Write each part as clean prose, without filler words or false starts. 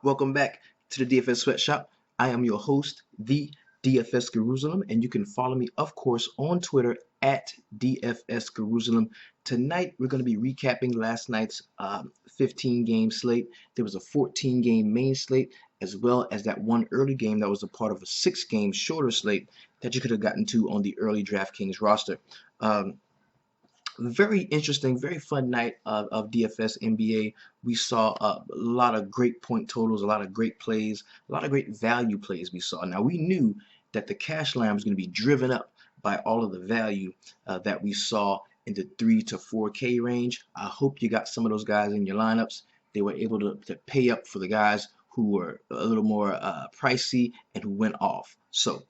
Welcome back to the DFS Sweatshop. I am your host, the DFS Jerusalem, and you can follow me, of course, on Twitter at DFS Jerusalem. Tonight, we're going to be recapping last night's 15-game slate. There was a 14-game main slate, as well as that one early game that was a part of a 6-game shorter slate that you could have gotten to on the early DraftKings roster. Very interesting, very fun night of DFS NBA. We saw a lot of great point totals, a lot of great plays, a lot of great value plays we saw. Now, we knew that the cash line was going to be driven up by all of the value that we saw in the 3 to 4K range. I hope you got some of those guys in your lineups. They were able to pay up for the guys who were a little more pricey and who went off. So,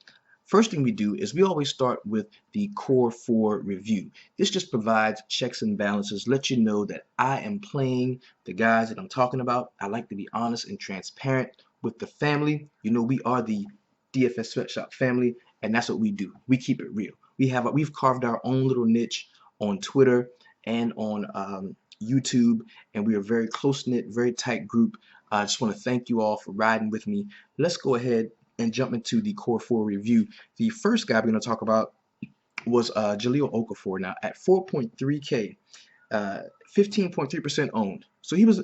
first thing we do is we always start with the Core 4 review. This just provides checks and balances, let you know that I am playing the guys that I'm talking about. I like to be honest and transparent with the family. You know, we are the DFS Sweatshop family, and that's what we do. We keep it real. We've carved our own little niche on Twitter and on YouTube, and we are a very close-knit, very tight group. I just want to thank you all for riding with me. Let's go ahead and jump into the Core 4 review. The first guy we're going to talk about was Jahlil Okafor. Now at 4.3K, 15.3% owned. So he was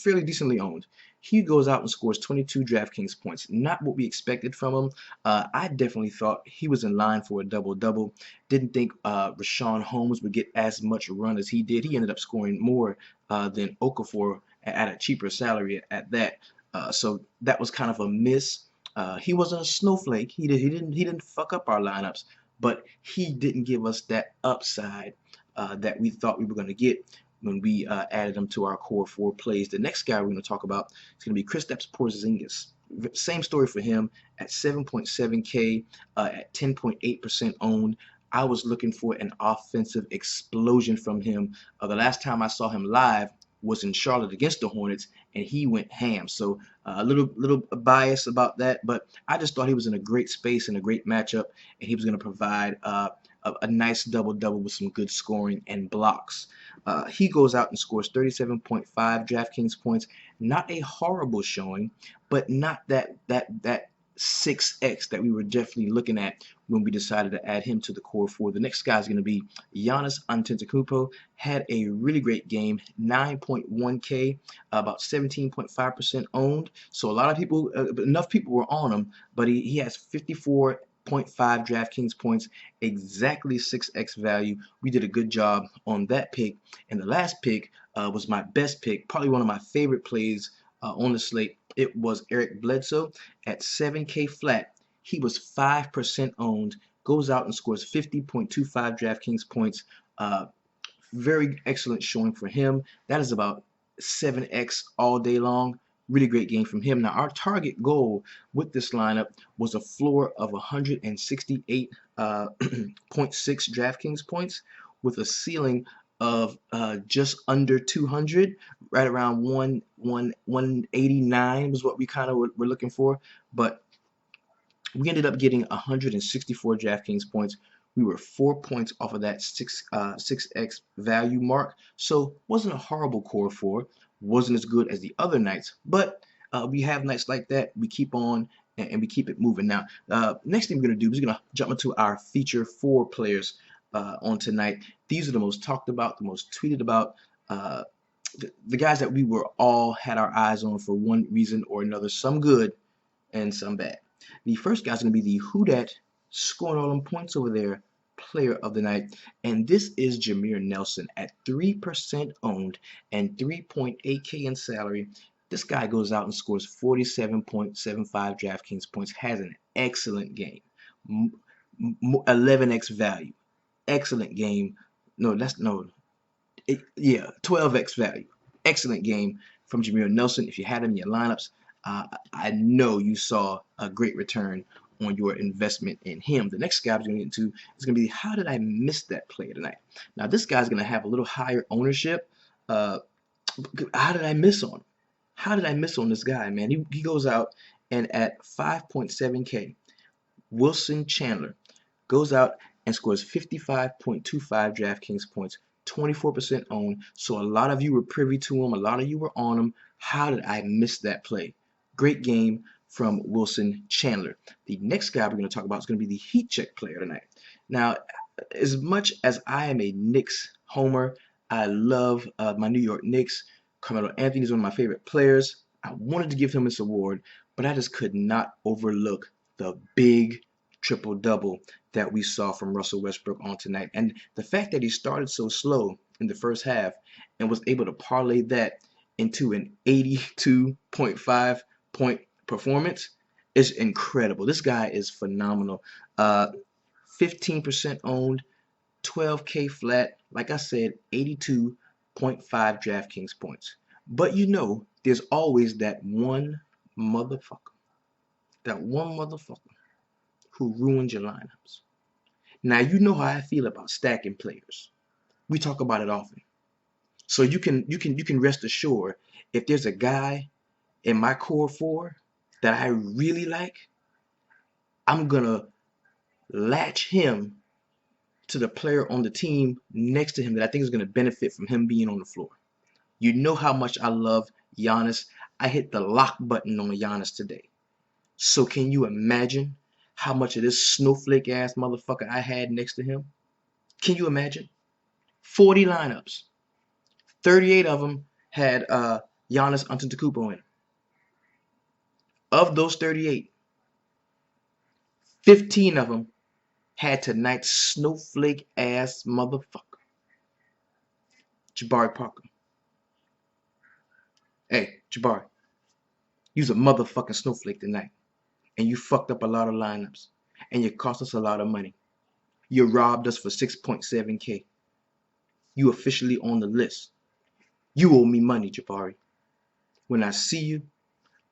fairly decently owned. He goes out and scores 22 DraftKings points. Not what we expected from him. I definitely thought he was in line for a double-double. Didn't think Richaun Holmes would get as much run as he did. He ended up scoring more than Okafor at a cheaper salary at that. So that was kind of a miss. He wasn't a snowflake. He didn't fuck up our lineups, but he didn't give us that upside that we thought we were going to get when we added him to our Core 4 plays. The next guy we're going to talk about is going to be Kristaps Porzingis. Same story for him at 7.7K, at 10.8% owned. I was looking for an offensive explosion from him. The last time I saw him live was in Charlotte against the Hornets, and he went ham. So a little bias about that, but I just thought he was in a great space and a great matchup, and he was going to provide a nice double-double with some good scoring and blocks. He goes out and scores 37.5 DraftKings points. Not a horrible showing, but not that 6x that we were definitely looking at when we decided to add him to the Core 4. The next guy is going to be Giannis Antetokounmpo. Had a really great game, 9.1K, about 17.5% owned. So a lot of people, enough people were on him, but he has 54.5 DraftKings points, exactly 6x value. We did a good job on that pick. And the last pick was my best pick, probably one of my favorite plays on the slate. It was Eric Bledsoe at 7K flat. He was 5% owned, goes out and scores 50.25 DraftKings points. Very excellent showing for him. That is about 7x all day long. Really great game from him. Now, our target goal with this lineup was a floor of 168.6 DraftKings points with a ceiling of just under 200, right around 189 was what we kind of were looking for. But we ended up getting 164 DraftKings points. We were 4 points off of that 6x value mark. So wasn't a horrible Core 4. Wasn't as good as the other nights, but we have nights like that. We keep on and we keep it moving. Now, next thing we're going to do is we're going to jump into our feature 4 players on tonight. These are the most talked about, the most tweeted about, the guys that we were all had our eyes on for one reason or another, some good and some bad. The first guy's going to be the Who Dat scoring all them points over there player of the night, and this is Jameer Nelson at 3% owned and 3.8K in salary. This guy goes out and scores 47.75 DraftKings points, has an excellent game, 11x value, excellent game. No, 12x value, excellent game from Jameer Nelson. If you had him in your lineups, I know you saw a great return on your investment in him. The next guy I'm going to get into is going to be, how did I miss that play tonight? Now, this guy's going to have a little higher ownership. How did I miss on him? How did I miss on this guy, man? He goes out and at 5.7K, Wilson Chandler goes out and scores 55.25 DraftKings points, 24% owned. So a lot of you were privy to him. A lot of you were on him. How did I miss that play? Great game from Wilson Chandler. The next guy we're going to talk about is going to be the heat check player tonight. Now, as much as I am a Knicks homer, I love my New York Knicks. Carmelo Anthony is one of my favorite players. I wanted to give him this award, but I just could not overlook the big triple-double that we saw from Russell Westbrook on tonight. And the fact that he started so slow in the first half and was able to parlay that into an 82.5 point performance is incredible. This guy is phenomenal. 15% owned, 12K flat, like I said, 82.5 DraftKings points. But you know, there's always that one motherfucker who ruins your lineups. Now you know how I feel about stacking players. We talk about it often. So you can rest assured, if there's a guy in my core four that I really like, I'm gonna latch him to the player on the team next to him that I think is gonna benefit from him being on the floor. You know how much I love Giannis. I hit the lock button on Giannis today. So can you imagine how much of this snowflake ass motherfucker I had next to him? Can you imagine? 40 lineups. 38 of them had Giannis Antetokounmpo in. Of those 38, 15 of them had tonight's snowflake ass motherfucker, Jabari Parker. Hey, Jabari, you's a motherfucking snowflake tonight, and you fucked up a lot of lineups, and you cost us a lot of money. You robbed us for 6.7K. You officially on the list. You owe me money, Jabari. When I see you,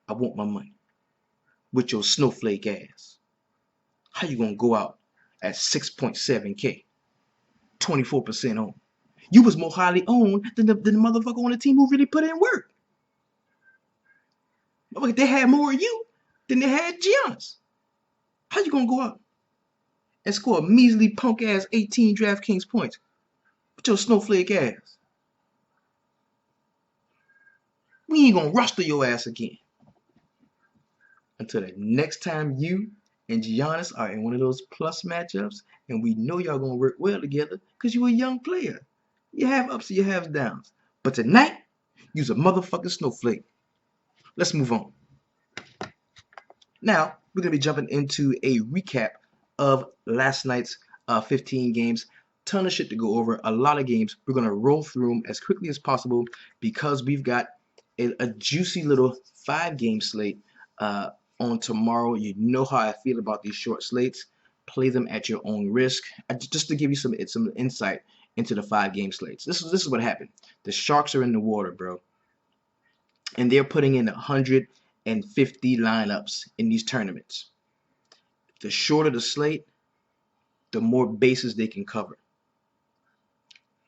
I want my money. With your snowflake ass. How you gonna go out at 6.7K? 24% owned. You was more highly owned than the motherfucker on the team who really put in work. They had more of you than they had Giannis. How you gonna go out and score a measly punk ass 18 DraftKings points with your snowflake ass? We ain't gonna roster your ass again until the next time you and Giannis are in one of those plus matchups, and we know y'all gonna work well together because you a young player. You have ups and you have downs. But tonight, you's a motherfucking snowflake. Let's move on. Now, we're gonna be jumping into a recap of last night's 15 games. Ton of shit to go over, a lot of games. We're gonna roll through them as quickly as possible because we've got a juicy little 5-game slate on tomorrow. You know how I feel about these short slates. Play them at your own risk. Just to give you some insight into the 5-game slates. This is what happened. The Sharks are in the water, bro, and they're putting in 150 lineups in these tournaments. The shorter the slate, the more bases they can cover.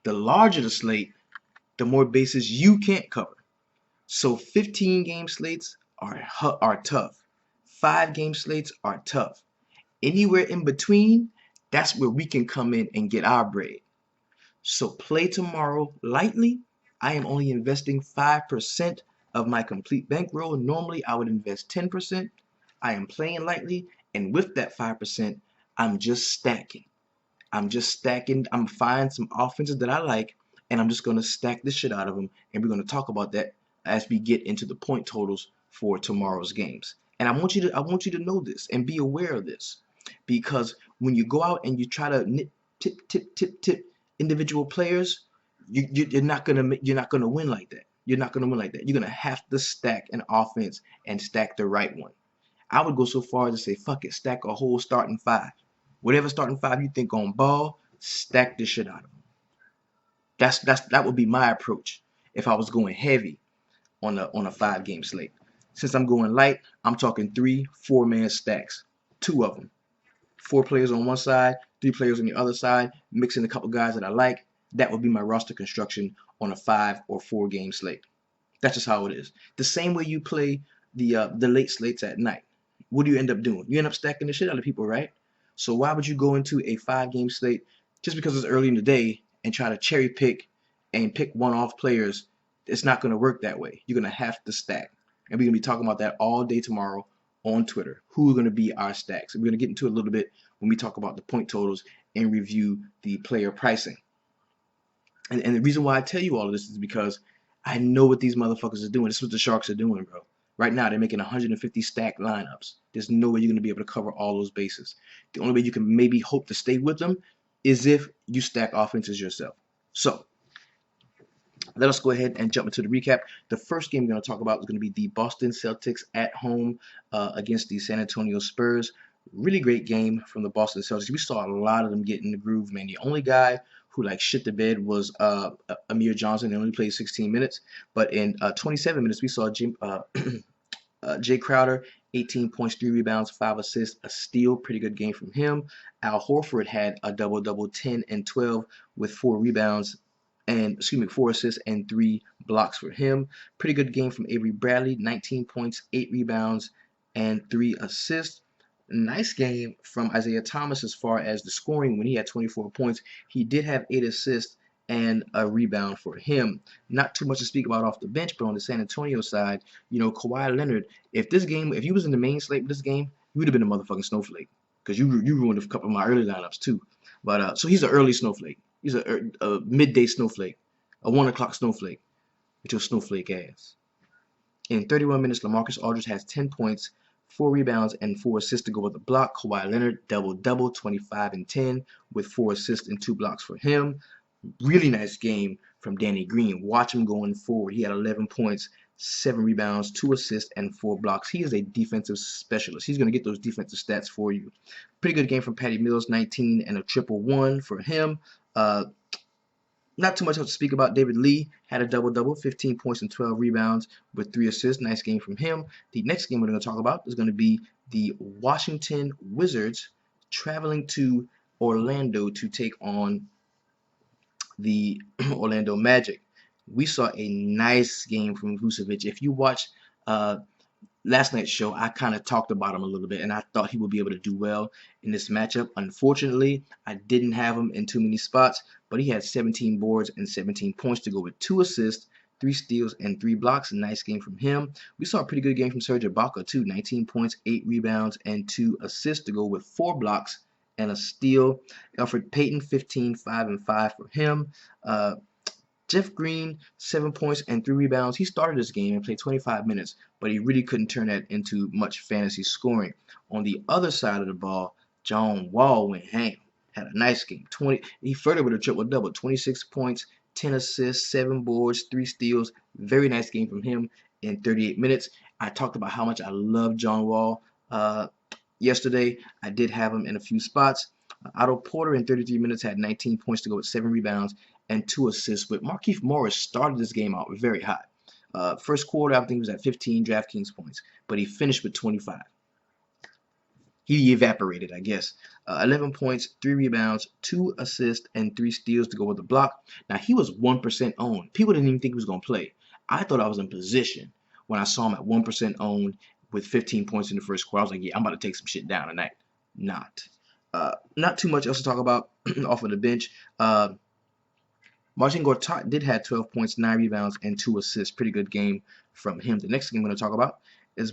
The larger the slate, the more bases you can't cover. So 15-game slates are tough. 5-game slates are tough. Anywhere in between, that's where we can come in and get our bread. So play tomorrow lightly. I am only investing 5% of my complete bankroll. Normally, I would invest 10%. I am playing lightly, and with that 5%, I'm just stacking. I'm finding some offenses that I like, and I'm just going to stack the shit out of them, and we're going to talk about that as we get into the point totals for tomorrow's games. And I want you to know this and be aware of this, because when you go out and you try to tip individual players, you're not gonna win like that. You're not gonna win like that. You're gonna have to stack an offense and stack the right one. I would go so far as to say, fuck it, stack a whole starting 5. Whatever starting 5 you think on ball, stack the shit out of them. That would be my approach if I was going heavy on a 5-game slate. Since I'm going light, I'm talking 3 4-man stacks, 2 of them. 4 players on one side, 3 players on the other side, mixing a couple guys that I like. That would be my roster construction on a 5 or 4-game slate. That's just how it is. The same way you play the late slates at night. What do you end up doing? You end up stacking the shit out of people, right? So why would you go into a 5-game slate just because it's early in the day and try to cherry pick and pick one-off players? It's not going to work that way. You're going to have to stack. and we're gonna be talking about that all day tomorrow on Twitter. Who are gonna be our stacks? We're gonna get into it a little bit when we talk about the point totals and review the player pricing. And the reason why I tell you all of this is because I know what these motherfuckers are doing. This is what the Sharks are doing, bro. Right now, they're making 150 stack lineups. There's no way you're going to be able to cover all those bases. The only way you can maybe hope to stay with them is if you stack offenses yourself. So, let us go ahead and jump into the recap. The first game we're going to talk about is going to be the Boston Celtics at home against the San Antonio Spurs. Really great game from the Boston Celtics. We saw a lot of them get in the groove, man. The only guy who like shit the bed was Amir Johnson. He only played 16 minutes, but in 27 minutes we saw Jay Crowder, 18 points, 3 rebounds, 5 assists, a steal. Pretty good game from him. Al Horford had a double-double, 10 and 12 with 4 rebounds and 4 assists and 3 blocks for him. Pretty good game from Avery Bradley, 19 points, 8 rebounds, and 3 assists. Nice game from Isaiah Thomas as far as the scoring. When he had 24 points, he did have 8 assists and a rebound for him. Not too much to speak about off the bench, but on the San Antonio side, you know, Kawhi Leonard, if you was in the main slate of this game, you would have been a motherfucking snowflake, because you ruined a couple of my early lineups too. But so he's an early snowflake. He's a midday snowflake, a 1 o'clock snowflake with your snowflake ass. In 31 minutes, LaMarcus Aldridge has 10 points, 4 rebounds, and 4 assists to go with the block. Kawhi Leonard, double-double, 25 and 10 with 4 assists and 2 blocks for him. Really nice game from Danny Green. Watch him going forward. He had 11 points, 7 rebounds, 2 assists, and 4 blocks. He is a defensive specialist. He's going to get those defensive stats for you. Pretty good game from Patty Mills, 19 and a triple-1 for him. Not too much else to speak about. David Lee had a double-double, 15 points and 12 rebounds with 3 assists. Nice game from him. The next game we're going to talk about is going to be the Washington Wizards traveling to Orlando to take on the Orlando Magic. We saw a nice game from Vucevic. If you watch last night's show, I kind of talked about him a little bit, and I thought he would be able to do well in this matchup. Unfortunately, I didn't have him in too many spots, but he had 17 boards and 17 points to go with 2 assists, 3 steals, and 3 blocks. A nice game from him. We saw a pretty good game from Serge Ibaka too, 19 points, 8 rebounds, and 2 assists to go with 4 blocks and a steal. Elfrid Payton, 15, 5 and 5 for him. Jeff Green, 7 points and 3 rebounds. He started this game and played 25 minutes, but he really couldn't turn that into much fantasy scoring. On the other side of the ball, John Wall went ham. Had a nice game. He flirted with a triple-double, 26 points, 10 assists, 7 boards, 3 steals. Very nice game from him in 38 minutes. I talked about how much I love John Wall yesterday. I did have him in a few spots. Otto Porter in 33 minutes had 19 points to go with 7 rebounds and 2 assists. But Markieff Morris started this game out very hot. First quarter, I think he was at 15 DraftKings points, but he finished with 25. He evaporated, I guess. 11 points, 3 rebounds, 2 assists, and 3 steals to go with the block. Now, he was 1% owned. People didn't even think he was going to play. I thought I was in position when I saw him at 1% owned with 15 points in the first quarter. I was like, yeah, I'm about to take some shit down tonight. Not too much else to talk about off of the bench. Marcin Gortat did have 12 points, 9 rebounds, and 2 assists. Pretty good game from him. The next game I'm going to talk about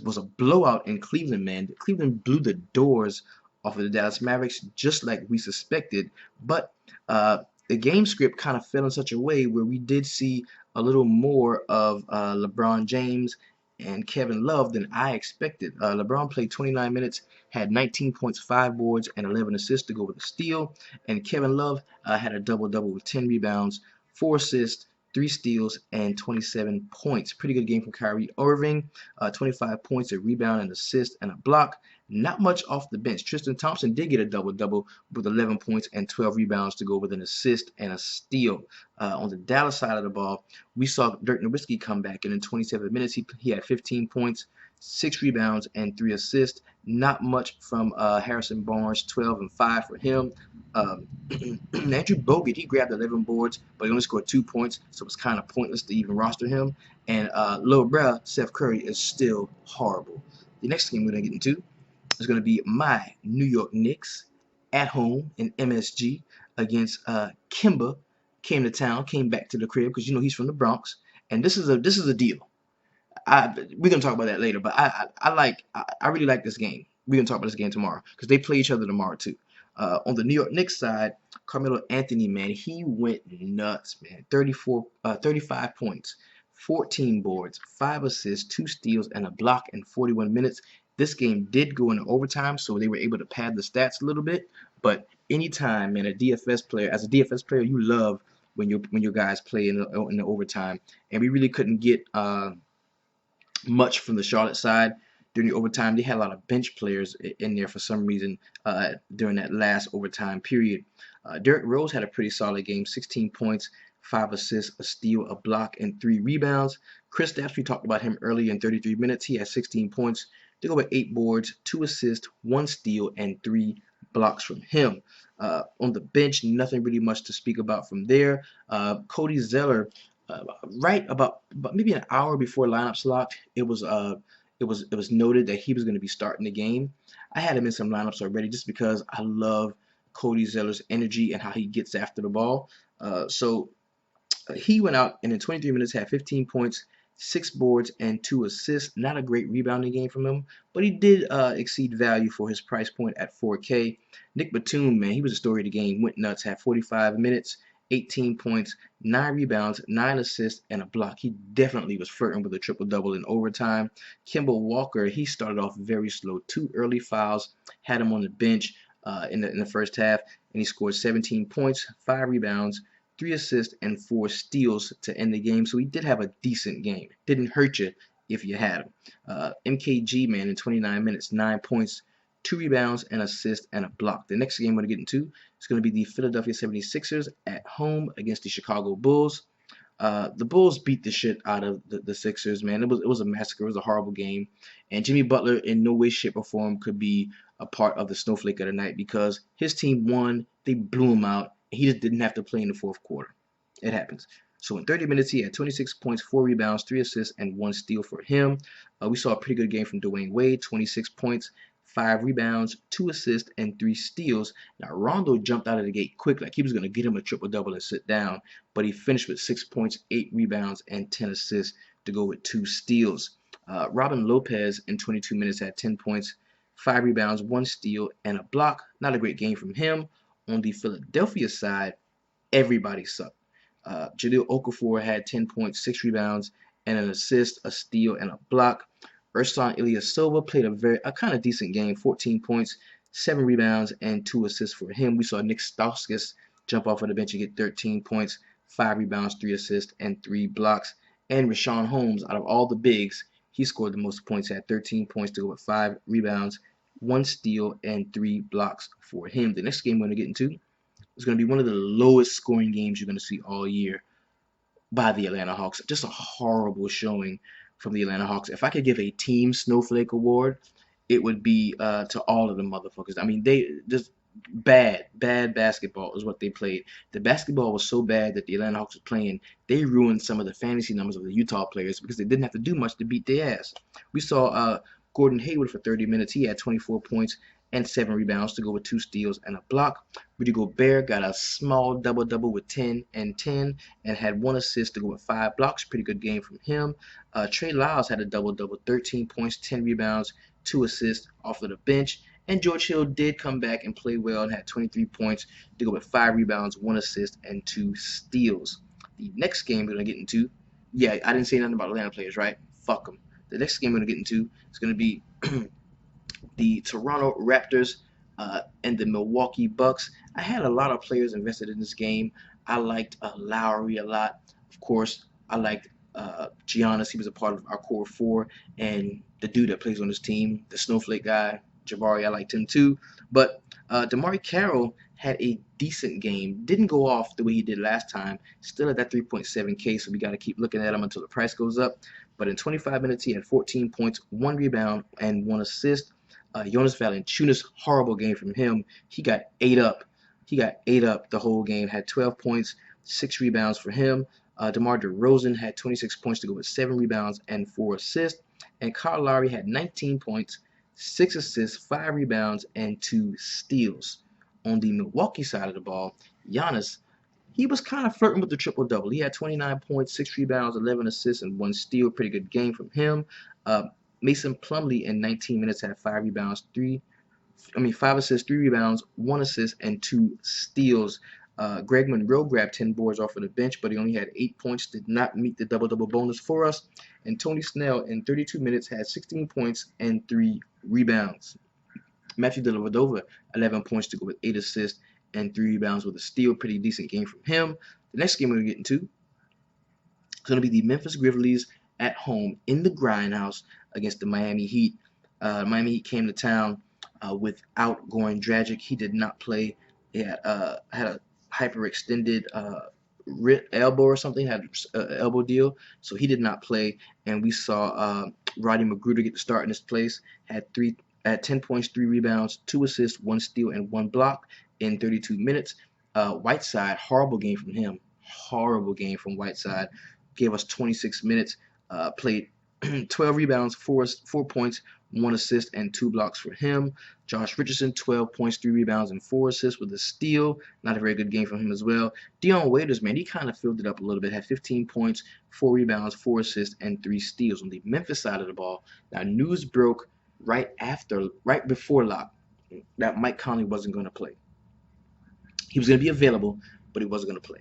was a blowout in Cleveland, man. Cleveland blew the doors off of the Dallas Mavericks, just like we suspected. But the game script kind of fell in such a way where we did see a little more of LeBron James and Kevin Love than I expected. LeBron played 29 minutes, had 19 points, 5 boards, and 11 assists to go with a steal. And Kevin Love had a double-double with 10 rebounds, 4 assists, 3 steals, and 27 points. Pretty good game from Kyrie Irving. 25 points, a rebound, an assist, and a block. Not much off the bench. Tristan Thompson did get a double-double with 11 points and 12 rebounds to go with an assist and a steal. On the Dallas side of the ball, we saw Dirk Nowitzki come back, and in 27 minutes, he had 15 points, 6 rebounds, and 3 assists. Not much from Harrison Barnes, 12 and 5 for him. Andrew Bogut, he grabbed 11 boards, but he only scored 2 points, so it's kind of pointless to even roster him. And Lil Bruh, Seth Curry, is still horrible. The next game we're going to get into is going to be my New York Knicks at home in MSG against Kimba. Came to town, came back to the crib because you know he's from the Bronx, and this is a deal. we're gonna talk about that later, but I really like this game. We're gonna talk about this game tomorrow because they play each other tomorrow too. On the New York Knicks side, Carmelo Anthony, man, he went nuts, man. 35 points, 14 boards, 5 assists, 2 steals, and a block in 41 minutes. This game did go into overtime, so they were able to pad the stats a little bit. But anytime, man, as a DFS player, you love when your guys play in the overtime, and we really couldn't get much from the Charlotte side during the overtime. They had a lot of bench players in there for some reason during that last overtime period. Derrick Rose had a pretty solid game, 16 points, 5 assists, a steal, a block, and 3 rebounds. Kristaps, we talked about him earlier in 33 minutes. He had 16 points. They go with 8 boards, 2 assists, 1 steal, and 3 blocks from him. On the bench, nothing really much to speak about from there. Cody Zeller, right about maybe an hour before lineups locked, it was noted that he was going to be starting the game. I had him in some lineups already just because I love Cody Zeller's energy and how he gets after the ball. So he went out and in 23 minutes had 15 points, 6 boards, and 2 assists. Not a great rebounding game from him, but he did exceed value for his price point at 4K. Nick Batum, man, he was the story of the game. Went nuts, had 45 minutes, 18 points, 9 rebounds, 9 assists, and a block. He definitely was flirting with a triple-double in overtime. Kemba Walker, he started off very slow. 2 early fouls, had him on the bench in the first half, and he scored 17 points, 5 rebounds, 3 assists, and 4 steals to end the game. So he did have a decent game. Didn't hurt you if you had him. MKG, man, in 29 minutes, 9 points, 2 rebounds, an assist, and a block. The next game we're going to get into is going to be the Philadelphia 76ers at home against the Chicago Bulls. The Bulls beat the shit out of the Sixers, man. It was a massacre. It was a horrible game. And Jimmy Butler in no way, shape, or form could be a part of the snowflake of the night because his team won. They blew him out. And he just didn't have to play in the fourth quarter. It happens. So in 30 minutes, he had 26 points, 4 rebounds, 3 assists, and 1 steal for him. We saw a pretty good game from Dwayne Wade, 26 points, 5 rebounds, 2 assists, and 3 steals. Now, Rondo jumped out of the gate quick, like he was going to get him a triple-double and sit down, but he finished with 6 points, 8 rebounds, and 10 assists to go with 2 steals. Robin Lopez in 22 minutes had 10 points, 5 rebounds, 1 steal, and a block. Not a great game from him. On the Philadelphia side, everybody sucked. Jahlil Okafor had 10 points, 6 rebounds, and an assist, a steal, and a block. Ersan Ilyasova played a kind of decent game, 14 points, 7 rebounds, and 2 assists for him. We saw Nick Stauskas jump off of the bench and get 13 points, 5 rebounds, 3 assists, and 3 blocks. And Richaun Holmes, out of all the bigs, he scored the most points, had 13 points to go with 5 rebounds, 1 steal, and 3 blocks for him. The next game we're going to get into is going to be one of the lowest scoring games you're going to see all year by the Atlanta Hawks. Just a horrible showing from the Atlanta Hawks. If I could give a team snowflake award, it would be to all of the motherfuckers. I mean, they just bad basketball is what they played. The basketball was so bad that the Atlanta Hawks were playing, they ruined some of the fantasy numbers of the Utah players because they didn't have to do much to beat their ass. We saw Gordon Hayward for 30 minutes. He had 24 points and 7 rebounds to go with 2 steals and a block. Rudy Gobert got a small double-double with 10 and 10 and had 1 assist to go with 5 blocks. Pretty good game from him. Trey Lyles had a double-double, 13 points, 10 rebounds, 2 assists off of the bench. And George Hill did come back and play well and had 23 points to go with 5 rebounds, 1 assist, and 2 steals. The next game we're going to get into, yeah, I didn't say nothing about Atlanta players, right? Fuck them. The next game we're going to get into is going to be the Toronto Raptors and the Milwaukee Bucks. I had a lot of players invested in this game. I liked Lowry a lot. Of course, I liked Giannis. He was a part of our core 4. And the dude that plays on this team, the snowflake guy, Jabari, I liked him too. But DeMarre Carroll had a decent game. Didn't go off the way he did last time. Still at that 3.7K, so we got to keep looking at him until the price goes up. But in 25 minutes, he had 14 points, 1 rebound, and 1 assist. Jonas Valanciunas, horrible game from him. He got ate up. He got ate up the whole game. Had 12 points, 6 rebounds for him. DeMar DeRozan had 26 points to go with 7 rebounds and 4 assists. And Kyle Lowry had 19 points, 6 assists, 5 rebounds, and 2 steals. On the Milwaukee side of the ball, Giannis he was kind of flirting with the triple-double. He had 29 points, 6 rebounds, 11 assists, and 1 steal. Pretty good game from him. Mason Plumlee in 19 minutes had 5 rebounds, 5 assists, 3 rebounds, 1 assist, and 2 steals. Greg Monroe grabbed 10 boards off of the bench, but he only had 8 points, did not meet the double-double bonus for us. And Tony Snell in 32 minutes had 16 points and 3 rebounds. Matthew Dellavedova, 11 points to go with 8 assists and 3 rebounds with a steal. Pretty decent game from him. The next game we're going to get into is going to be the Memphis Grizzlies at home in the Grindhouse against the Miami Heat. Miami Heat came to town without Goran Dragic. He did not play. He had a hyperextended elbow or something, had an elbow deal, so he did not play. And we saw Rodney McGruder get the start in this place. Had 10 points, 3 rebounds, 2 assists, 1 steal, and 1 block in 32 minutes. Whiteside, horrible game from him. Horrible game from Whiteside. Gave us 26 minutes. Played 12 rebounds, 4 points, 1 assist, and 2 blocks for him. Josh Richardson, 12 points, 3 rebounds, and 4 assists with a steal. Not a very good game from him as well. Dion Waiters, man, he kind of filled it up a little bit. Had 15 points, 4 rebounds, 4 assists, and 3 steals. On the Memphis side of the ball, now news broke right before lock that Mike Conley wasn't going to play. He was going to be available, but he wasn't going to play.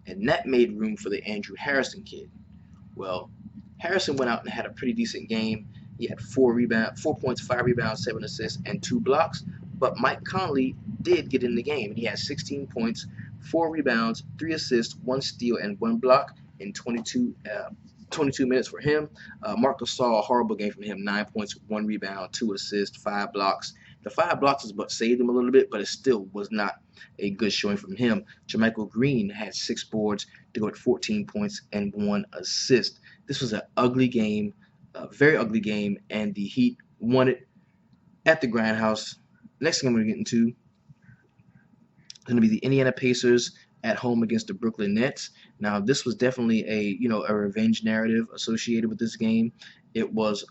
And that made room for the Andrew Harrison kid. Well, Harrison went out and had a pretty decent game. He had 4 points, 5 rebounds, 7 assists, and 2 blocks. But Mike Conley did get in the game. He had 16 points, 4 rebounds, 3 assists, 1 steal, and 1 block in 22 minutes for him. Marc Gasol, a horrible game from him. 9 points, 1 rebound, 2 assists, 5 blocks. The 5 blocks is what saved him a little bit, but it still was not a good showing from him. JaMychal Green had 6 boards to go at 14 points and 1 assist. This was an ugly game, a very ugly game, and the Heat won it at the Grindhouse. Next game we're going to get into is going to be the Indiana Pacers at home against the Brooklyn Nets. Now, this was definitely a revenge narrative associated with this game. It was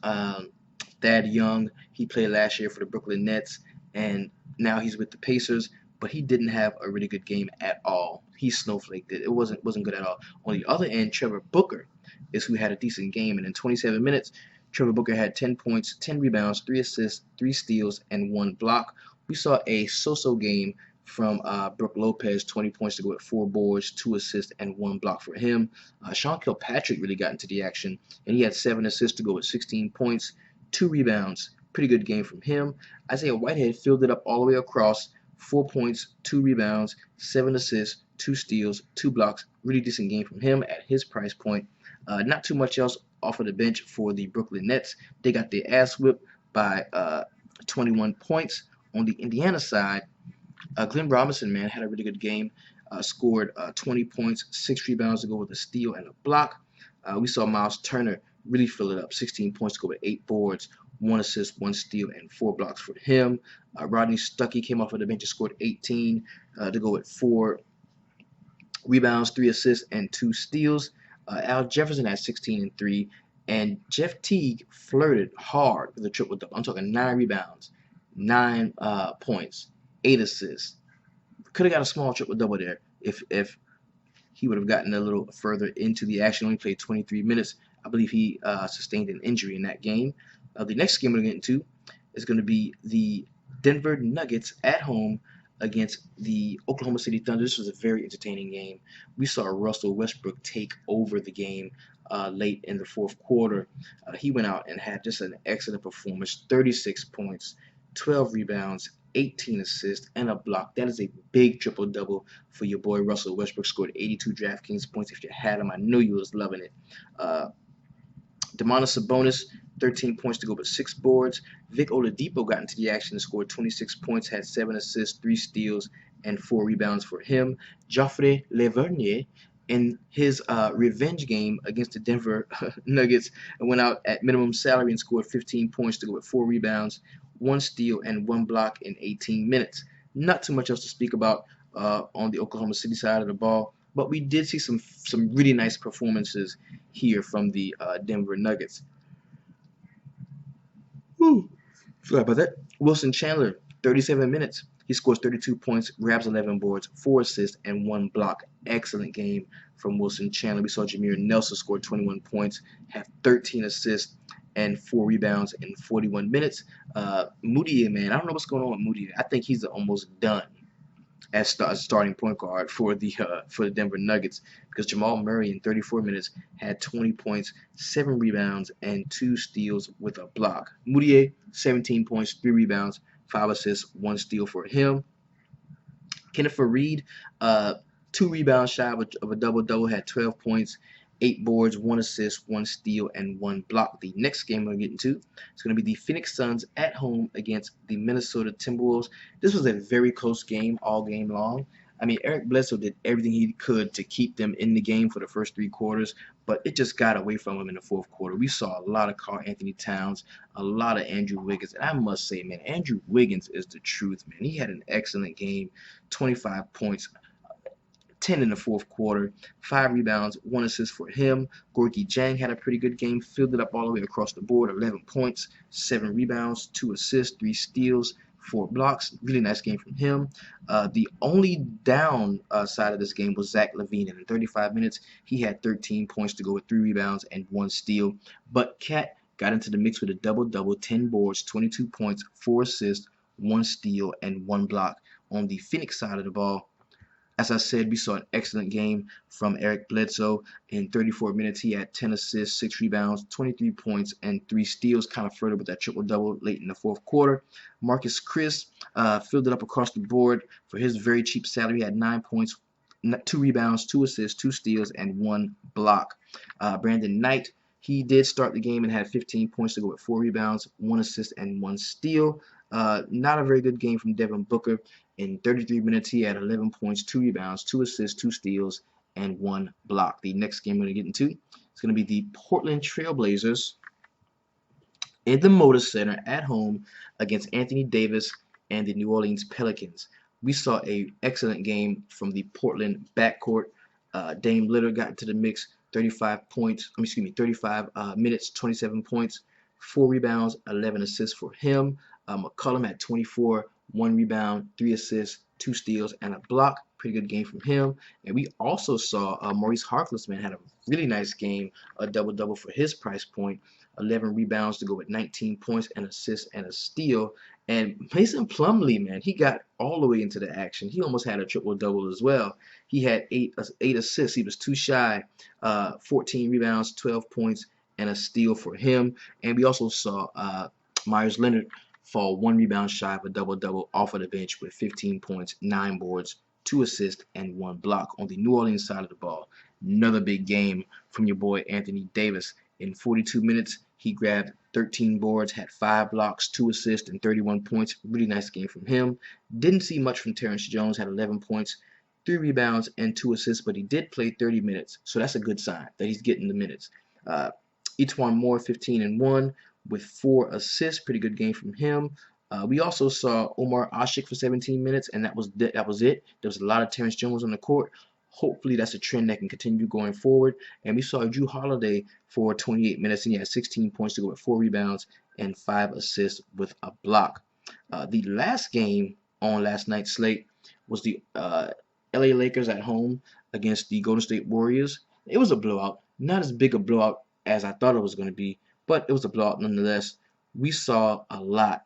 Thad Young. He played last year for the Brooklyn Nets, and now he's with the Pacers, but he didn't have a really good game at all. He snowflaked it. It wasn't good at all. On the other end, Trevor Booker is who had a decent game, and in 27 minutes, Trevor Booker had 10 points, 10 rebounds, 3 assists, 3 steals, and 1 block. We saw a so-so game from Brook Lopez, 20 points to go at 4 boards, 2 assists, and 1 block for him. Sean Kilpatrick really got into the action, and he had 7 assists to go with 16 points, 2 rebounds. Pretty good game from him. Isaiah Whitehead filled it up all the way across, 4 points, 2 rebounds, 7 assists, 2 steals, 2 blocks. Really decent game from him at his price point. Not too much else off of the bench for the Brooklyn Nets. They got their ass whipped by 21 points. On the Indiana side, Glenn Robinson, man, had a really good game. Scored 20 points, 6 rebounds to go with a steal and a block. We saw Miles Turner really fill it up. 16 points to go with 8 boards, 1 assist, 1 steal, and 4 blocks for him. Rodney Stuckey came off of the bench and scored 18 to go with 4 rebounds, 3 assists, and 2 steals. Al Jefferson had 16 and 3. And Jeff Teague flirted hard with a triple-double. I'm talking 9 rebounds, 9 points, 8 assists. Could have got a small triple-double there if he would have gotten a little further into the action. Only played 23 minutes. I believe he sustained an injury in that game. The next game we're going to get into is going to be the Denver Nuggets at home against the Oklahoma City Thunder. This was a very entertaining game. We saw Russell Westbrook take over the game late in the fourth quarter. He went out and had just an excellent performance. 36 points, 12 rebounds, 18 assists, and a block. That is a big triple-double for your boy Russell Westbrook. Scored 82 DraftKings points. If you had him, I knew you was loving it. Domantas Sabonis, 13 points to go with 6 boards. Vic Oladipo got into the action and scored 26 points, had 7 assists, 3 steals, and 4 rebounds for him. Joffrey Levernier, in his revenge game against the Denver Nuggets, went out at minimum salary and scored 15 points to go with 4 rebounds, 1 steal, and 1 block in 18 minutes. Not too much else to speak about on the Oklahoma City side of the ball, but we did see some really nice performances here from the Denver Nuggets. Sorry about that. Wilson Chandler, 37 minutes. He scores 32 points, grabs 11 boards, 4 assists, and 1 block. Excellent game from Wilson Chandler. We saw Jameer Nelson score 21 points, have 13 assists, and 4 rebounds in 41 minutes. Moutier, man, I don't know what's going on with Moutier. I think he's almost done as starting point guard for the Denver Nuggets, because Jamal Murray in 34 minutes had 20 points, 7 rebounds, and 2 steals with a block. Moutier, 17 points, 3 rebounds, 5 assists, 1 steal for him. Kenneth Faried, 2 rebounds shy of a double-double, had 12 points, 8 boards, 1 assist, 1 steal, and 1 block. The next game we're getting to is going to be the Phoenix Suns at home against the Minnesota Timberwolves. This was a very close game all game long. I mean, Eric Bledsoe did everything he could to keep them in the game for the first 3 quarters, but it just got away from him in the 4th quarter. We saw a lot of Karl Anthony Towns, a lot of Andrew Wiggins, and I must say, man, Andrew Wiggins is the truth, man. He had an excellent game, 25 points, 10 in the 4th quarter, 5 rebounds, 1 assist for him. Gorgui Dieng had a pretty good game, filled it up all the way across the board, 11 points, 7 rebounds, 2 assists, 3 steals, 4 blocks. Really nice game from him. The only down side of this game was Zach LaVine. And in 35 minutes, he had 13 points to go with 3 rebounds and 1 steal. But Cat got into the mix with a double-double, 10 boards, 22 points, 4 assists, 1 steal, and 1 block. On the Phoenix side of the ball, as I said, we saw an excellent game from Eric Bledsoe. In 34 minutes, he had 10 assists, 6 rebounds, 23 points, and 3 steals, kind of flirted with that triple-double late in the 4th quarter. Marcus Chris filled it up across the board for his very cheap salary. He had 9 points, 2 rebounds, 2 assists, 2 steals, and 1 block. Brandon Knight, he did start the game and had 15 points to go with 4 rebounds, 1 assist, and 1 steal. Not a very good game from Devin Booker. In 33 minutes, he had 11 points, 2 rebounds, 2 assists, 2 steals, and 1 block. The next game we're going to get into is going to be the Portland Trail Blazers in the Moda Center at home against Anthony Davis and the New Orleans Pelicans. We saw an excellent game from the Portland backcourt. Dame Lillard got into the mix, 35 minutes, 27 points, 4 rebounds, 11 assists for him. McCollum had 24, 1 rebound, 3 assists, 2 steals, and a block. Pretty good game from him. And we also saw Maurice Harkless, man, had a really nice game, a double-double for his price point, 11 rebounds to go with 19 points, an assist, and a steal. And Mason Plumlee, man, he got all the way into the action. He almost had a triple-double as well. He had 8 assists. He was too shy. 14 rebounds, 12 points, and a steal for him. And we also saw Myers Leonard fall 1 rebound shy of a double-double off of the bench with 15 points, 9 boards, 2 assists, and 1 block. On the New Orleans side of the ball, another big game from your boy Anthony Davis. In 42 minutes, he grabbed 13 boards, had 5 blocks, 2 assists, and 31 points. Really nice game from him. Didn't see much from Terrence Jones, had 11 points, 3 rebounds, and 2 assists, but he did play 30 minutes, so that's a good sign that he's getting the minutes. Etuan Moore, 15 and 1. With 4 assists, pretty good game from him. We also saw Omar Ashik for 17 minutes, and that was it. There was a lot of Terrence Jones on the court. Hopefully, that's a trend that can continue going forward. And we saw Drew Holiday for 28 minutes, and he had 16 points to go with 4 rebounds and 5 assists with a block. The last game on last night's slate was the LA Lakers at home against the Golden State Warriors. It was a blowout. Not as big a blowout as I thought it was going to be, but it was a blowout nonetheless. We saw a lot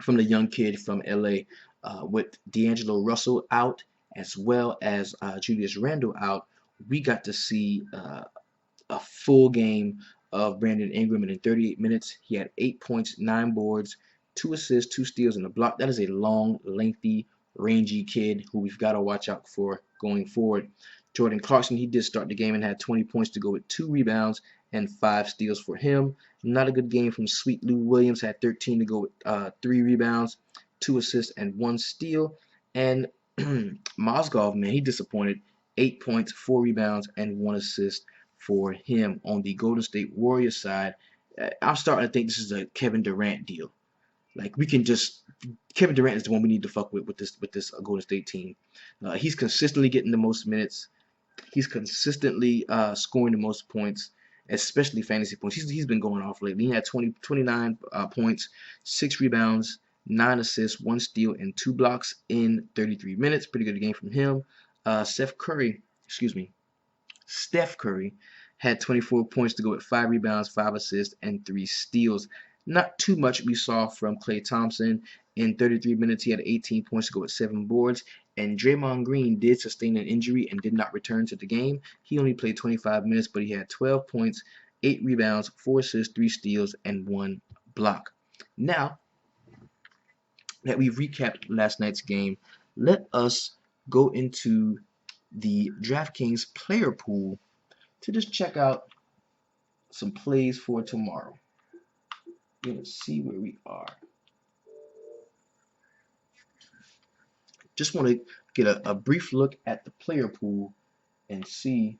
from the young kid from LA with D'Angelo Russell out as well as Julius Randle out. We got to see a full game of Brandon Ingram, and in 38 minutes, he had 8 points, 9 boards, 2 assists, 2 steals, and a block. That is a long, lengthy, rangy kid who we've got to watch out for going forward. Jordan Clarkson, he did start the game and had 20 points to go with 2 rebounds and 5 steals for him. Not a good game from Sweet Lou Williams, had 13 to go with 3 rebounds, 2 assists, and 1 steal. And Mozgov, man, he disappointed. 8 points, 4 rebounds, and 1 assist for him. On the Golden State Warriors side, I'm starting to think this is a Kevin Durant deal. Like, we can just Kevin Durant is the one we need to fuck with this Golden State team. He's consistently getting the most minutes. He's consistently scoring the most points, especially fantasy points. He's been going off lately. He had 29 points, 6 rebounds, 9 assists, 1 steal, and 2 blocks in 33 minutes. Pretty good game from him. Steph Curry had 24 points to go with 5 rebounds, 5 assists, and 3 steals. Not too much we saw from Klay Thompson. In 33 minutes, he had 18 points to go with 7 boards. And Draymond Green did sustain an injury and did not return to the game. He only played 25 minutes, but he had 12 points, 8 rebounds, 4 assists, 3 steals, and 1 block. Now that we've recapped last night's game, let us go into the DraftKings player pool to just check out some plays for tomorrow. Let's see where we are. Just want to get a brief look at the player pool and see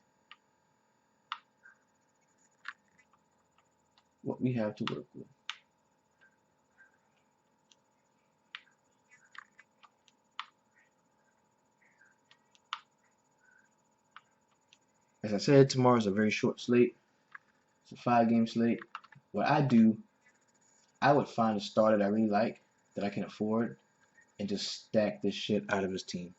what we have to work with. As I said, tomorrow is a very short slate. It's a 5-game slate. What I do, I would find a star that I really like, that I can afford, and just stack this shit out of his team.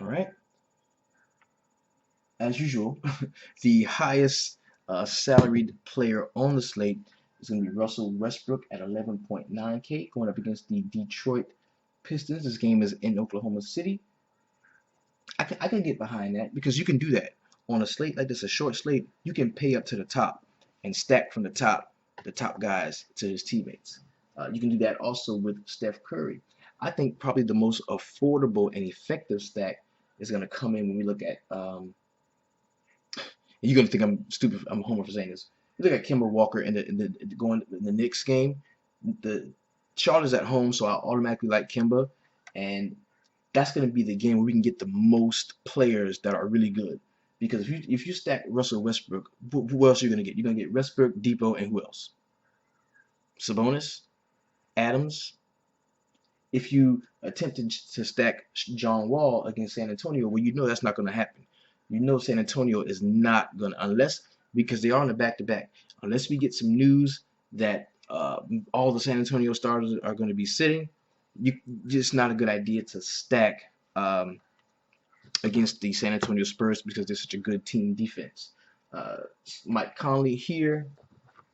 All right. As usual, the highest salaried player on the slate is going to be Russell Westbrook at 11.9K, going up against the Detroit Pistons. This game is in Oklahoma City. I can get behind that because you can do that on a slate like this, a short slate. You can pay up to the top and stack from the top guys to his teammates. You can do that also with Steph Curry. I think probably the most affordable and effective stack is going to come in when we look at. You're going to think I'm stupid. I'm a homer for saying this. You look at Kemba Walker in the Knicks game. The Charlotte's at home, so I automatically like Kemba, and that's going to be the game where we can get the most players that are really good. Because if you stack Russell Westbrook, who else are you going to get? You're going to get Westbrook, Depot, and who else? Sabonis, Adams. If you attempted to stack John Wall against San Antonio, well, you know that's not going to happen. You know San Antonio is not going to, unless, because they are on a back-to-back, unless we get some news that all the San Antonio starters are going to be sitting, just not a good idea to stack against the San Antonio Spurs because they're such a good team defense. Mike Conley here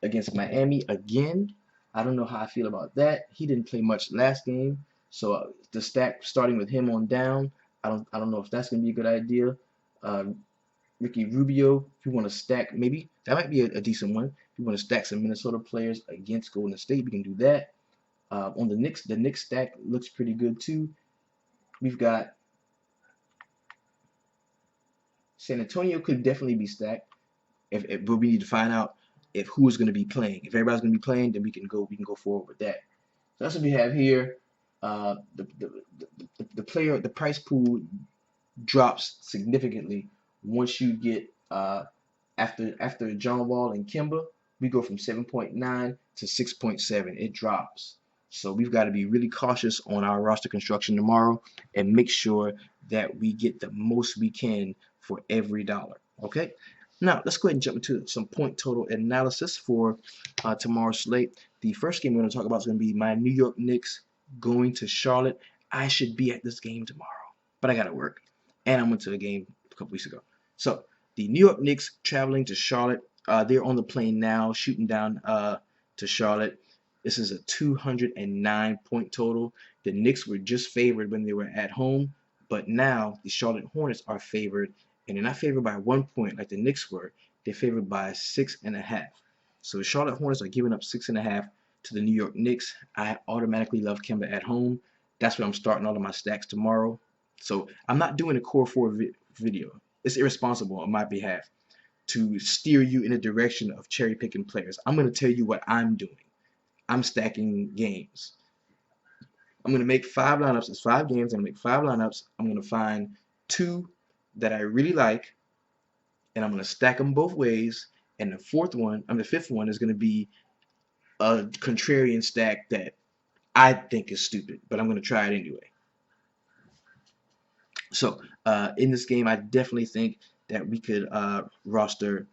against Miami again. I don't know how I feel about that. He didn't play much last game, so the stack starting with him on down, I don't know if that's going to be a good idea. Ricky Rubio, if you want to stack, maybe that might be a decent one. If you want to stack some Minnesota players against Golden State, we can do that. On the Knicks stack looks pretty good too. We've got San Antonio could definitely be stacked, but we need to find out if who is going to be playing. If everybody's going to be playing, then we can go forward with that. So that's what we have here. The price pool drops significantly once you get after John Wall and Kemba. We go from 7.9 to 6.7. It drops. So we've got to be really cautious on our roster construction tomorrow and make sure that we get the most we can for every dollar. Okay. Now let's go ahead and jump into some point total analysis for tomorrow's slate. The first game we're going to talk about is going to be my New York Knicks going to Charlotte. I should be at this game tomorrow, but I got to work, and I went to the game a couple weeks ago. So the New York Knicks traveling to Charlotte. They're on the plane now, shooting down to Charlotte. This is a 209 point total. The Knicks were just favored when they were at home, but now the Charlotte Hornets are favored, and they're not favored by 1 point like the Knicks were. They're favored by 6.5. So the Charlotte Hornets are giving up 6.5 to the New York Knicks. I automatically love Kemba at home. That's where I'm starting all of my stacks tomorrow. So I'm not doing a core four video. It's irresponsible on my behalf to steer you in a direction of cherry picking players. I'm going to tell you what I'm doing. I'm stacking games. I'm going to make 5 lineups. It's 5 games. I'm going to make 5 lineups. I'm going to find 2 that I really like, and I'm going to stack them both ways. And the fifth one is going to be a contrarian stack that I think is stupid, but I'm going to try it anyway. So in this game, I definitely think that we could roster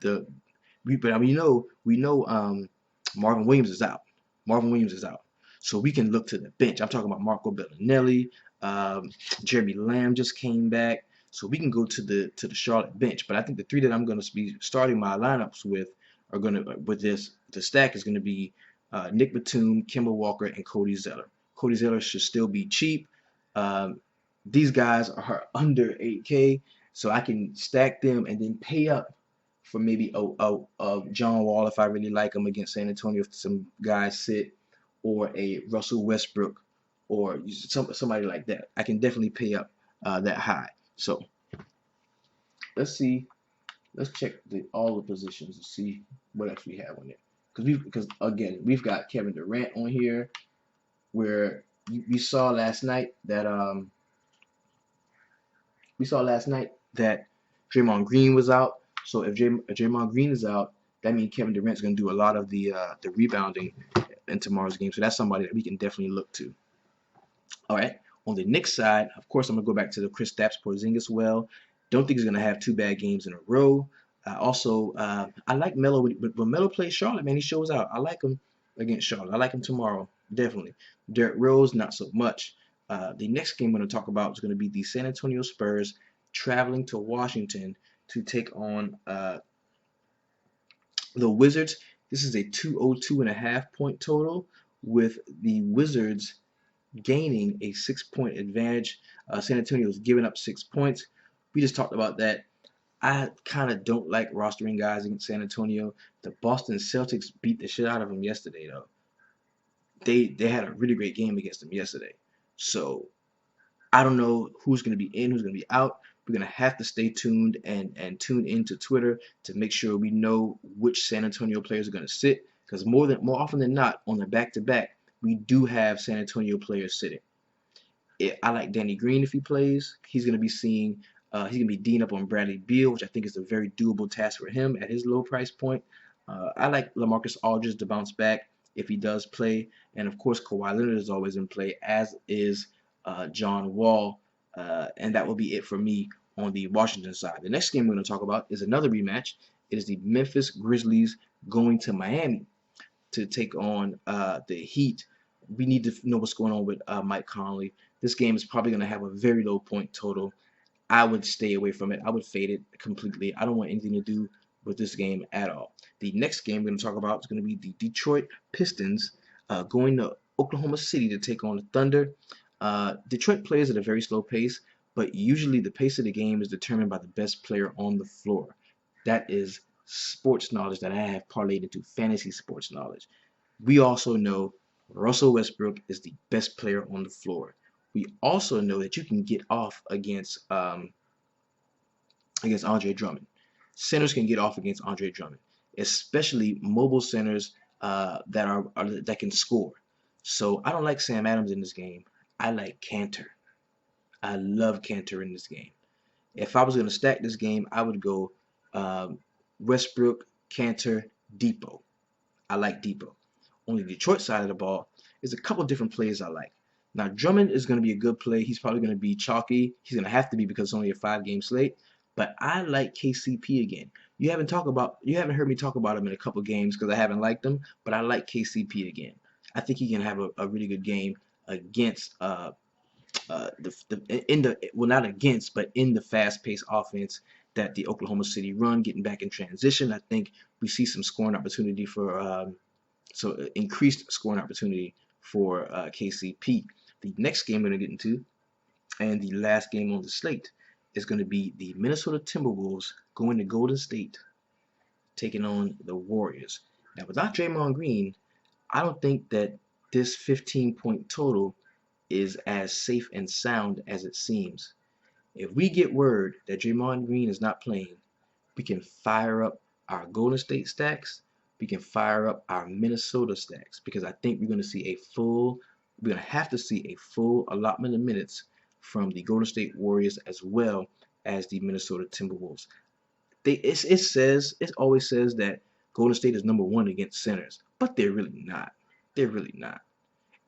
but I mean, we know Marvin Williams is out. Marvin Williams is out, so we can look to the bench. I'm talking about Marco Bellinelli. Jeremy Lamb just came back, so we can go to the Charlotte bench. But I think the 3 that I'm going to be starting my lineups with are going to the stack is going to be Nick Batum, Kemba Walker, and Cody Zeller. Cody Zeller should still be cheap. These guys are under 8K, so I can stack them and then pay up for maybe a John Wall if I really like him against San Antonio if some guys sit, or a Russell Westbrook, or somebody like that. I can definitely pay up that high. So let's see. Let's check all the positions to see what else we have on there. Because again, we've got Kevin Durant on here, where we saw last night that Draymond Green was out. So if Draymond Green is out, that means Kevin Durant's going to do a lot of the rebounding in tomorrow's game. So that's somebody that we can definitely look to. All right. On the Knicks side, of course, I'm going to go back to the Kristaps Porzingis well. Don't think he's going to have 2 bad games in a row. I like Melo. When Melo plays Charlotte, man, he shows out. I like him against Charlotte. I like him tomorrow, definitely. Derrick Rose, not so much. The next game I'm going to talk about is going to be the San Antonio Spurs traveling to Washington to take on the Wizards. This is a 202.5 point total, with the Wizards gaining a 6-point advantage. San Antonio is giving up 6 points. We just talked about that. I kind of don't like rostering guys against San Antonio. The Boston Celtics beat the shit out of them yesterday, though. They had a really great game against them yesterday. So I don't know who's going to be in, who's going to be out. We're going to have to stay tuned and tune into Twitter to make sure we know which San Antonio players are going to sit, because more often than not, on the back-to-back, we do have San Antonio players sitting. I like Danny Green if he plays. He's going to be D'ing up on Bradley Beal, which I think is a very doable task for him at his low price point. I like LaMarcus Aldridge to bounce back if he does play. And of course, Kawhi Leonard is always in play, as is John Wall. And that will be it for me on the Washington side. The next game we're going to talk about is another rematch. It is the Memphis Grizzlies going to Miami to take on the Heat. We need to know what's going on with Mike Conley. This game is probably going to have a very low point total. I would stay away from it. I would fade it completely. I don't want anything to do with this game at all. The next game we're going to talk about is going to be the Detroit Pistons going to Oklahoma City to take on the Thunder. Detroit plays at a very slow pace, but usually the pace of the game is determined by the best player on the floor. That is sports knowledge that I have parlayed into fantasy sports knowledge. We also know Russell Westbrook is the best player on the floor. We also know that you can get off against Andre Drummond. Centers can get off against Andre Drummond, especially mobile centers that can score. So I don't like Sam Adams in this game. I like Cantor. I love Cantor in this game. If I was going to stack this game, I would go Westbrook, Cantor, Depot. I like Depot. On the Detroit side of the ball, there's a couple different plays I like. Now, Drummond is going to be a good play. He's probably going to be chalky. He's going to have to be because it's only a 5-game slate. But I like KCP again. You haven't heard me talk about him in a couple games because I haven't liked him. But I like KCP again. I think he can have a really good game against not against, but in the fast-paced offense that the Oklahoma City run, getting back in transition. I think we see some scoring opportunity for increased scoring opportunity for KCP. The next game we're going to get into, and the last game on the slate, is going to be the Minnesota Timberwolves going to Golden State, taking on the Warriors. Now, without Draymond Green, I don't think that this 15-point total is as safe and sound as it seems. If we get word that Draymond Green is not playing, we can fire up our Golden State stacks. We can fire up our Minnesota stacks because I think we're going to have to see a full allotment of minutes from the Golden State Warriors as well as the Minnesota Timberwolves. It always says that Golden State is number one against centers, but they're really not. They're really not.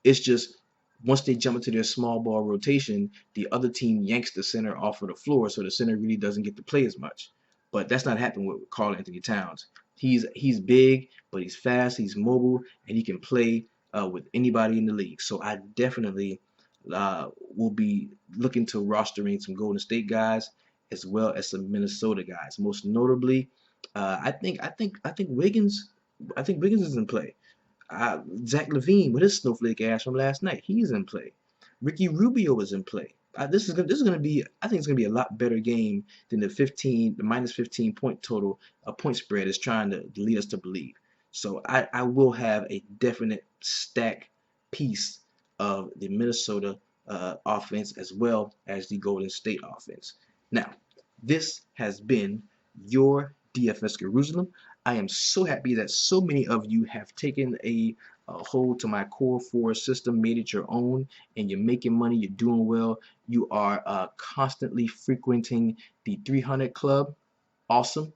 It's just once they jump into their small ball rotation, the other team yanks the center off of the floor, so the center really doesn't get to play as much. But that's not happening with Karl Anthony Towns. He's big, but he's fast, he's mobile, and he can play with anybody in the league. So I definitely will be looking to rostering some Golden State guys as well as some Minnesota guys. Most notably, I think Wiggins. I think Wiggins is in play. Zach LaVine with his snowflake ass from last night, he's in play. Ricky Rubio is in play. This is gonna be, I think it's gonna be a lot better game than the minus 15 point total point spread is trying to lead us to believe. So I will have a definite stack piece of the Minnesota offense as well as the Golden State offense. Now, this has been your DFS Jerusalem. I am so happy that so many of you have taken a hold to my Core 4 system, made it your own, and you're making money, you're doing well. You are constantly frequenting the 300 Club. Awesome.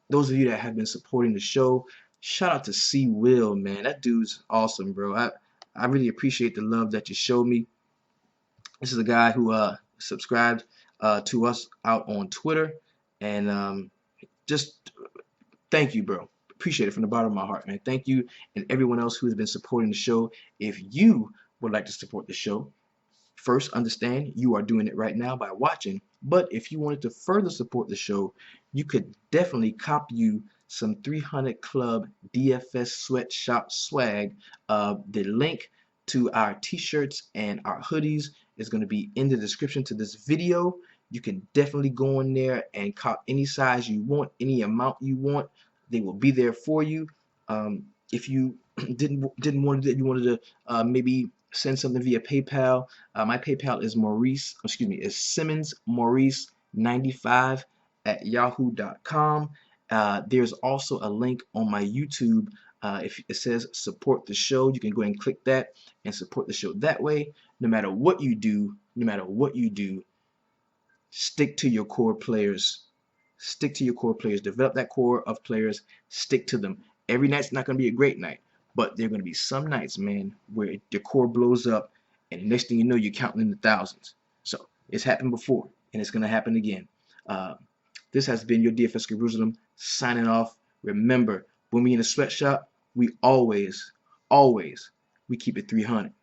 Those of you that have been supporting the show, shout out to C. Will, man. That dude's awesome, bro. I really appreciate the love that you showed me. This is a guy who subscribed to us out on Twitter, and just thank you, bro. Appreciate it from the bottom of my heart, man. Thank you, and everyone else who has been supporting the show. If you would like to support the show, first understand you are doing it right now by watching. But if you wanted to further support the show, you could definitely cop you some 300 Club DFS sweatshop swag. The link to our t-shirts and our hoodies is going to be in the description to this video. You can definitely go in there and cop any size you want, any amount you want. They will be there for you. If you didn't want to, you wanted to maybe send something via PayPal. My PayPal is is Simmons Maurice 95 at yahoo.com. There's also a link on my YouTube. If it says support the show, you can go ahead and click that and support the show that way. No matter what you do, stick to your core players. Stick to your core players. Develop that core of players. Stick to them. Every night's not going to be a great night, but there are going to be some nights, man, where the core blows up, and the next thing you know, you're counting in the thousands. So it's happened before, and it's going to happen again. This has been your DFS Jerusalem signing off. Remember, when we in a sweatshop, we always, we keep it 300.